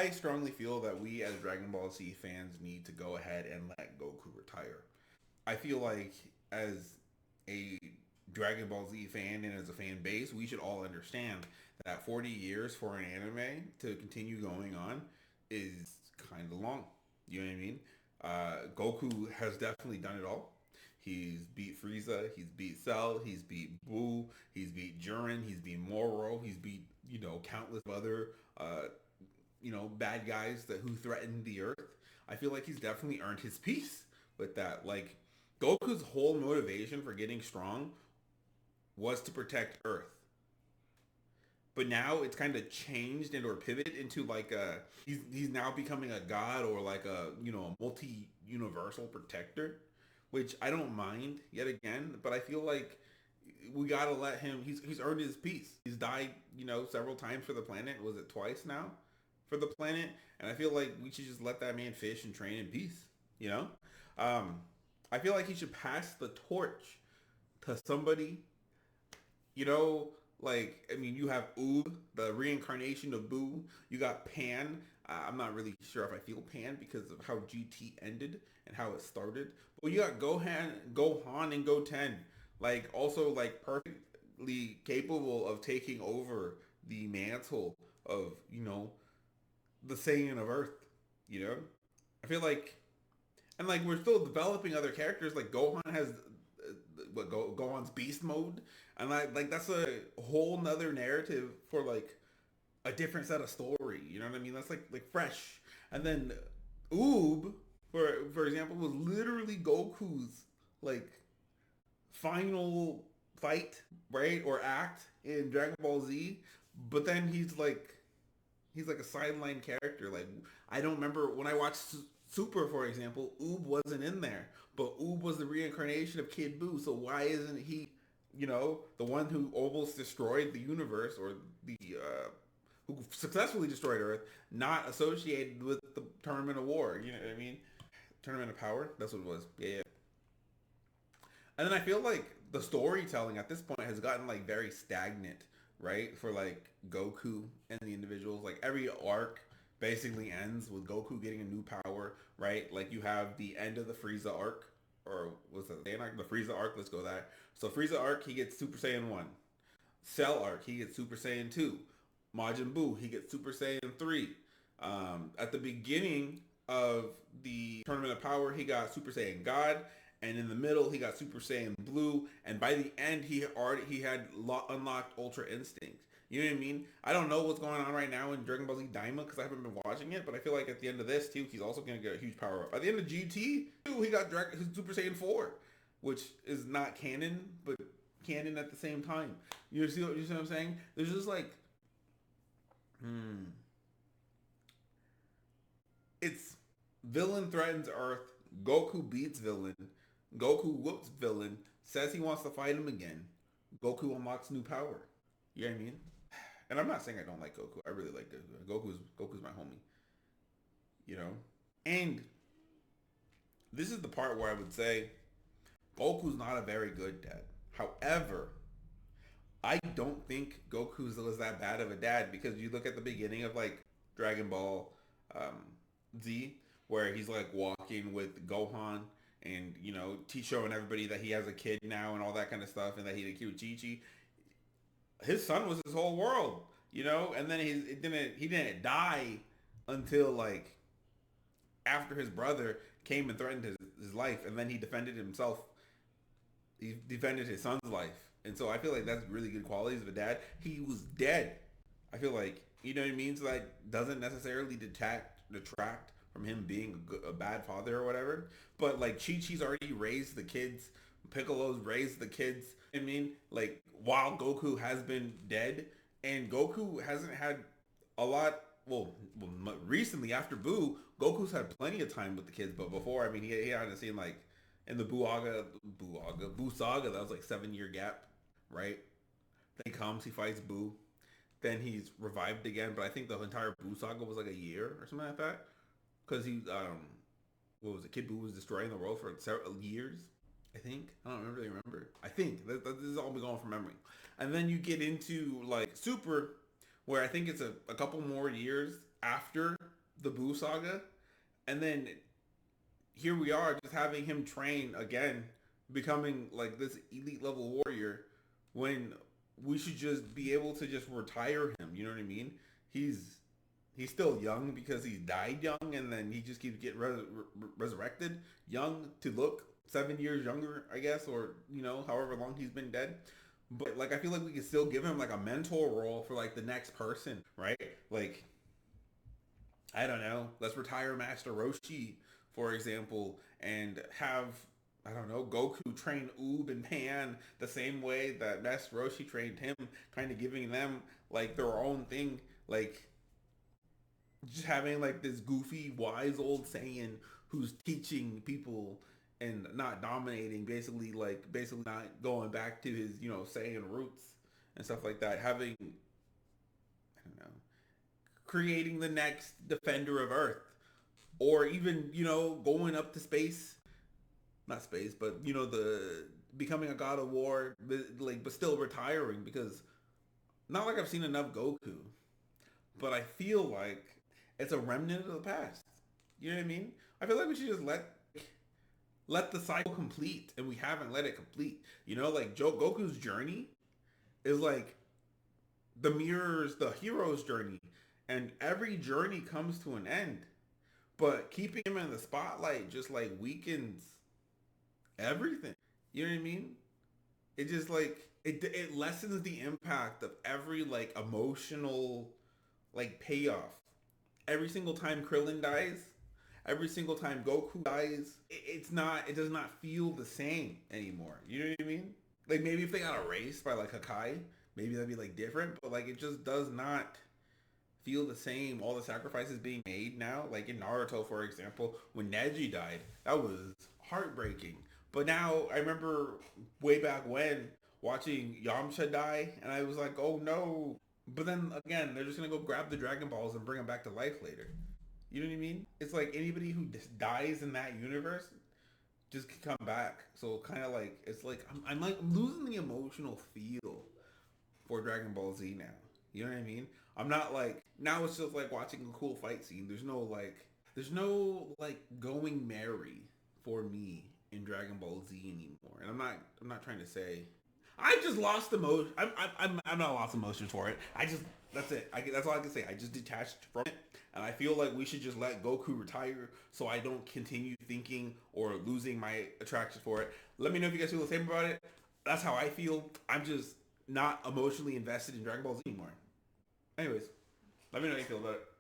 I strongly feel that we as Dragon Ball Z fans need to go ahead and let Goku retire. I feel like as a Dragon Ball Z fan and as a fan base, we should all understand that 40 years for an anime to continue going on is kind of long. You know what I mean? Goku has definitely done it all. He's beat Frieza, he's beat Cell, he's beat Buu, he's beat Jiren, he's beat Moro, he's beat, countless other bad guys that who threatened the earth. I feel like he's definitely earned his piece with that. Like Goku's whole motivation for getting strong was to protect Earth. But now it's kind of changed and or pivoted into like he's now becoming a god or like a multi universal protector, which I don't mind yet again. But I feel like we gotta let him. He's earned his piece. He's died several times for the planet. Was it twice now for the planet? And I feel like we should just let that man fish and train in peace. You know, um, I feel like he should pass the torch to somebody you know, like I mean, you have Oob, the reincarnation of Boo. You got Pan. I'm not really sure if I feel Pan because of how GT ended and how it started. But you got Gohan, and Goten, like also like perfectly capable of taking over the mantle of the Saiyan of Earth. You know, I feel like and like we're still developing other characters. Like Gohan has Gohan's beast mode, and like that's a whole nother narrative for like a different set of story. You know what I mean? That's like fresh. And then Oob, for example, was literally Goku's like final fight, right, or act in Dragon Ball Z. But then he's like a sideline character. Like I don't remember when I watched Super, for example, Oob wasn't in there, but Oob was the reincarnation of Kid Buu. So why isn't he, the one who almost destroyed the universe or the who successfully destroyed Earth, not associated with the Tournament of War? You know what I mean? Tournament of Power. That's what it was. Yeah, yeah. And then I feel like the storytelling at this point has gotten like very stagnant, right? For like Goku and the individuals, like every arc basically ends with Goku getting a new power, right? Like you have the end of the Frieza arc, or was it the Frieza arc? Let's go there. So Frieza arc, he gets Super Saiyan 1. Cell arc, he gets Super Saiyan 2. Majin Buu, he gets Super Saiyan 3. At the beginning of the Tournament of Power, he got Super Saiyan God, and in the middle, he got Super Saiyan Blue, and by the end, he had unlocked Ultra Instinct. You know what I mean? I don't know what's going on right now in Dragon Ball Z Daima because I haven't been watching it, but I feel like at the end of this too, he's also gonna get a huge power up. At the end of GT, too, he got his Super Saiyan 4, which is not canon, but canon at the same time. You see what I'm saying? There's just like, hmm, it's villain threatens Earth. Goku beats villain. Goku whoops villain. Says he wants to fight him again. Goku unlocks new power. You know what I mean? And I'm not saying I don't like Goku. I really like Goku. Goku's my homie. You know? And this is the part where I would say Goku's not a very good dad. However, I don't think Goku's was that bad of a dad because you look at the beginning of like Dragon Ball um, Z, where he's like walking with Gohan and showing everybody that he has a kid now and all that kind of stuff, and that he had a cute Chi Chi. His son was his whole world, and then he didn't die until like after his brother came and threatened his life, and then he defended himself. He defended his son's life, and so I feel like that's really good qualities of a dad. He was dead. I feel like you know what I mean. So that doesn't necessarily detract from him being a bad father or whatever. But like Chi Chi's already raised the kids. Piccolo's raised the kids. I mean, like while Goku has been dead, and Goku hasn't had a lot. Recently after Buu, Goku's had plenty of time with the kids. But before, I mean, he hadn't seen like in the Buu saga. That was like 7 year gap, right? Then he comes, he fights Buu, then he's revived again. But I think the entire Buu saga was like a year or something like that, because what was it? Kid Buu was destroying the world for several years. I think I don't really remember. I think this is all be going from memory. And then you get into like Super, where I think it's a couple more years after. the Buu saga, and then here we are just having him train again, becoming like this elite level warrior when we should just be able to just retire him. You know what I mean? He's he's still young because he died young, and then he just keeps getting resurrected young to look 7 years younger, I guess, or however long he's been dead. But like, I feel like we could still give him like a mentor role for like the next person, right? Like, I don't know, let's retire Master Roshi, for example, and have, I don't know, Goku train Oob and Pan the same way that Master Roshi trained him, kind of giving them like their own thing, like just having like this goofy, wise old Saiyan who's teaching people and not dominating, basically not going back to his Saiyan roots and stuff like that. Having, I don't know, creating the next defender of Earth, or even going up to space, not space, but the becoming a god of war, but still retiring, because not like I've seen enough Goku, but I feel like it's a remnant of the past. You know what I mean? I feel like we should just let the cycle complete, and we haven't let it complete. Like Goku's journey is like the mirrors the hero's journey, and every journey comes to an end. But keeping him in the spotlight just like weakens everything. You know what I mean? It just like it lessens the impact of every like emotional like payoff. Every single time Krillin dies, every single time Goku dies, it does not feel the same anymore. You know what I mean? Like, maybe if they got erased by like Hakai, maybe that'd be like different, but like it just does not feel the same. All the sacrifices being made now, like in Naruto, for example, when Neji died, that was heartbreaking. But now I remember way back when watching Yamcha die, and I was like, oh no. But then again, they're just gonna go grab the Dragon Balls and bring them back to life later. You know what I mean? It's like anybody who just dies in that universe just can come back. So kind of like, it's like I'm like losing the emotional feel for Dragon Ball Z now. You know what I mean? I'm not like, now it's just like watching a cool fight scene. There's no like going merry for me in Dragon Ball Z anymore. And I'm not trying to say I just lost emotion. I'm not lost emotion for it. That's it. That's all I can say. I just detached from it, and I feel like we should just let Goku retire so I don't continue thinking or losing my attraction for it. Let me know if you guys feel the same about it. That's how I feel. I'm just not emotionally invested in Dragon Ball Z anymore. Anyways, let me know how you feel about it.